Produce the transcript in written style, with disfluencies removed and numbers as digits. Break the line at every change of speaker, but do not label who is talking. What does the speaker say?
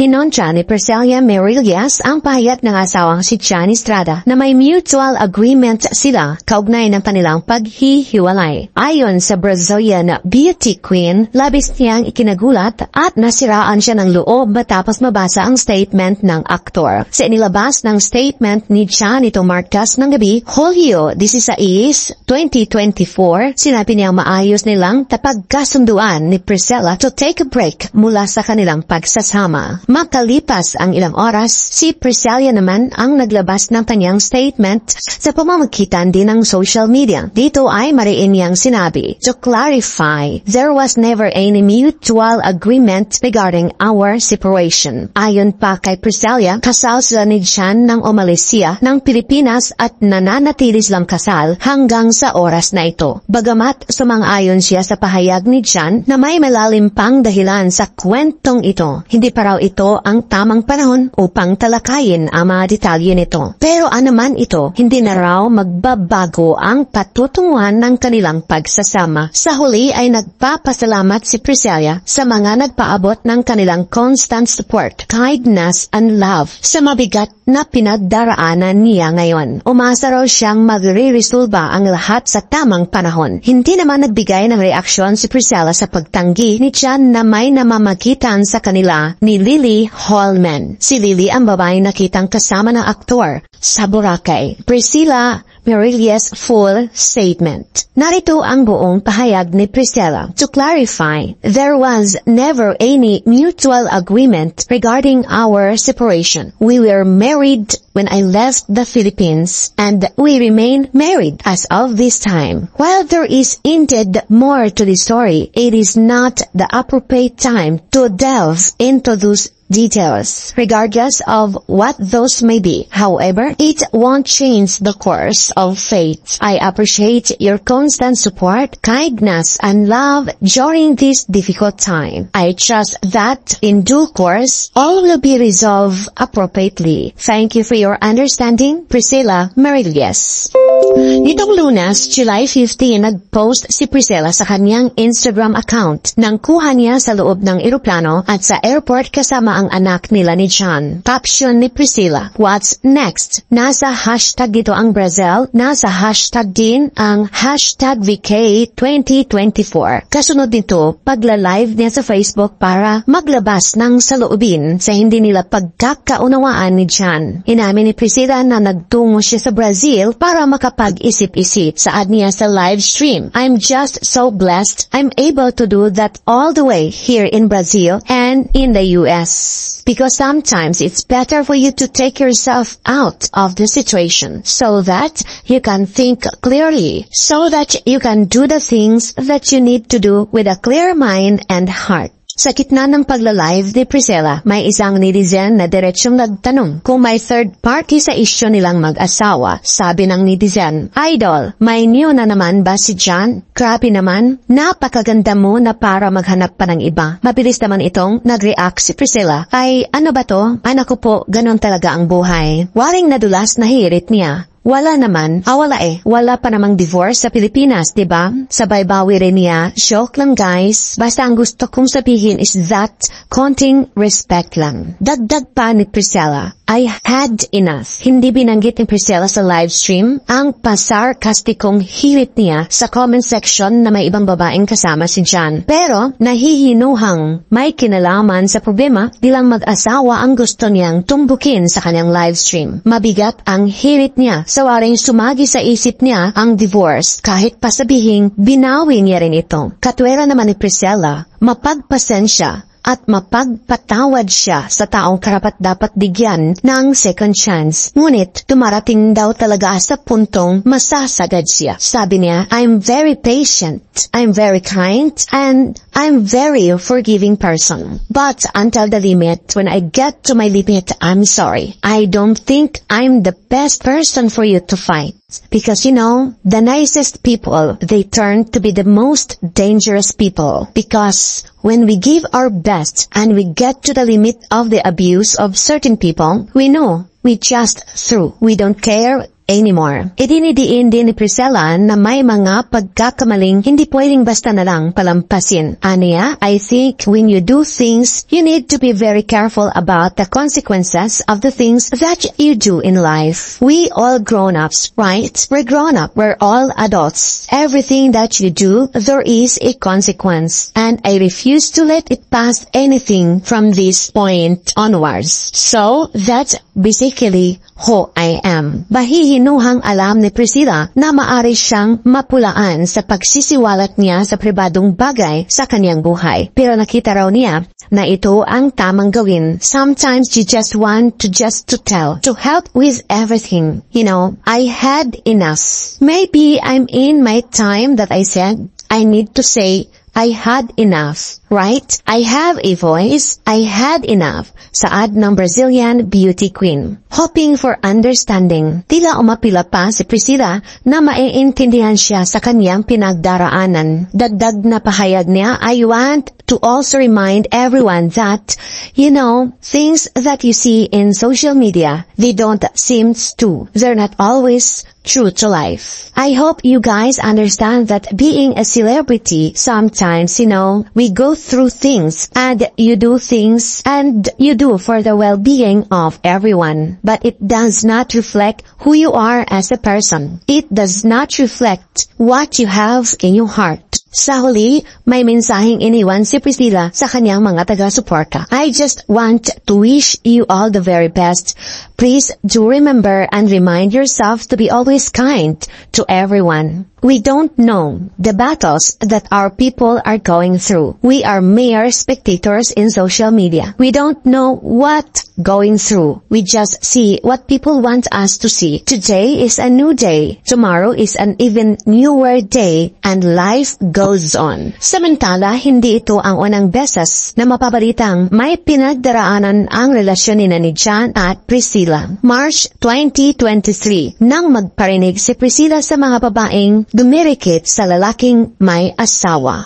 Kinontra ni Priscilla Merillas ang pahayag ng asawang si John Estrada na may mutual agreement sila kaugnay ng kanilang paghihiwalay. Ayon sa Brazilian beauty queen, labis niyang ikinagulat at nasiraan siya ng loob matapos mabasa ang statement ng aktor. Sa inilabas ng statement ni John nitong Martes ng gabi, Hulyo 16, 2024, sinabi niyang maayos nilang tapagkasunduan ni Priscilla to take a break mula sa kanilang pagsasama. Makalipas ang ilang oras, si Priscilla naman ang naglabas ng kanyang statement sa pamamagitan din ng social media. Dito ay mariin niyang sinabi, to clarify, there was never any mutual agreement regarding our separation. Ayon pa kay Priscilla, kasal sila ni John nang umalis siya ng Pilipinas at nananatili silang kasal hanggang sa oras na ito. Bagamat sumang-ayon siya sa pahayag ni John na may malalim pang dahilan sa kwentong ito, hindi pa raw ito ang tamang panahon upang talakayin ang mga detalye nito. Pero anuman ito, hindi na raw magbabago ang patutunguhan ng kanilang pagsasama. Sa huli ay nagpapasalamat si Priscilla sa mga nagpaabot ng kanilang constant support, kindness and love sa mabigat na pinagdaraanan niya ngayon. Umasa raw siyang magre-resolba ang lahat sa tamang panahon. Hindi naman nagbigay ng reaksyon si Priscilla sa pagtanggi ni John na may namamagitan sa kanila ni Lily Holman. Si Lily ang babaeng nakitang kasama ng aktor sa Boracay. Priscilla Merillas full statement. Narito ang buong pahayag ni Priscilla. To clarify, there was never any mutual agreement regarding our separation. We were married when I left the Philippines and we remain married as of this time. While there is indeed more to the story, it is not the appropriate time to delve into those details, regardless of what those may be. However, it won't change the course of fate. I appreciate your constant support, kindness, and love during this difficult time. I trust that in due course, all will be resolved appropriately. Thank you for your understanding, Priscilla Merillas. Nitong Lunes, July 15, nag-post si Priscilla sa kanyang Instagram account nang kuha niya sa loob ng eroplano at sa airport kasama ang anak nila ni John. Caption ni Priscilla, what's next? Nasa hashtag dito ang Brazil, nasa hashtag din ang hashtag VK2024. Kasunod nito, pagla-live niya sa Facebook para maglabas ng saloobin sa hindi nila pagkakaunawaan ni John. Inamin ni Priscilla na nagtungo siya sa Brazil para makapag-isip-isip. Saad niya sa live stream, I'm just so blessed I'm able to do that all the way here in Brazil and in the US. Because sometimes it's better for you to take yourself out of the situation so that you can think clearly, so that you can do the things that you need to do with a clear mind and heart. Sa gitna ng pagla-live ni Priscilla, may isang netizen na diretsyong nagtanong kung may third party sa isyu nilang mag-asawa. Sabi ng netizen, Idol, may new na naman ba si John? Grabe naman, napakaganda mo na para maghanap pa ng iba. Mabilis naman itong nag-react si Priscilla. Ay, ano ba to? Ay naku po, ganon talaga ang buhay. Waring nadulas na hirit niya. Wala naman. Wala pa namang divorce sa Pilipinas, diba? Sabay bawi rin niya. Joke lang guys. Basta ang gusto kong sabihin is that konting respect lang. Dagdag pa ni Priscilla, I had enough. Hindi binanggit ni Priscilla sa live stream ang pasarkastikong hirit niya sa comment section na may ibang babaeng kasama si John. Pero nahihinuhang may kinalaman sa problema bilang mag-asawa ang gusto niyang tumbukin sa kanyang live stream. Mabigat ang hirit niya. Sawaring sumagi sa isip niya ang divorce kahit pasabihing binawi niya rin ito. Katwera naman ni Priscilla, mapagpasensya at mapagpatawad siya sa taong karapat-dapat bigyan ng second chance. Ngunit dumarating daw talaga sa puntong masasagad siya. Sabi niya, I'm very patient, I'm very kind, and I'm very forgiving person. But until the limit, when I get to my limit, I'm sorry. I don't think I'm the best person for you to fight. Because you know, the nicest people, they turn to be the most dangerous people. Because when we give our best and we get to the limit of the abuse of certain people, we know we just through. We don't care anymore. Idinidiin din ni Priscilla na may mga pagkakamaling hindi pwedeng basta na lang palampasin. Aniya, I think when you do things, you need to be very careful about the consequences of the things that you do in life. We all grown-ups, right? We're grown-up. We're all adults. Everything that you do, there is a consequence. And I refuse to let it pass anything from this point onwards. So, that's basically who I am. Bahihinuhang alam ni Priscilla na maari siyang mapulaan sa pagsisiwalat niya sa pribadong bagay sa kanyang buhay. Pero nakita raw niya na ito ang tamang gawin. Sometimes you just want to tell, to help with everything. You know, I had enough. Maybe I'm in my time that I said I need to say I had enough, right? I have a voice. I had enough. Saad ng Brazilian beauty queen. Hoping for understanding. Tila umapila pa si Priscilla na maiintindihan siya sa kanyang pinagdaraanan. Dagdag na pahayag niya, I want to also remind everyone that, you know, things that you see in social media, they don't seem to. They're not always true to life. I hope you guys understand that being a celebrity, sometimes, you know, we go through things and you do things and you do for the well-being of everyone. But it does not reflect who you are as a person. It does not reflect what you have in your heart. Sa huli, may mensaheng iniwan si Priscilla sa kanyang mga taga-suporta. I just want to wish you all the very best. Please do remember and remind yourself to be always kind to everyone. We don't know the battles that our people are going through. We are mere spectators in social media. We don't know what going through. We just see what people want us to see. Today is a new day. Tomorrow is an even newer day. And life goes on. Samantala, hindi ito ang unang beses na mapabalitang may pinagdaraanan ang relasyon ni John at Priscilla. March 2023, nang magparinig si Priscilla sa mga babaeng dumirikit sa lalaking may asawa.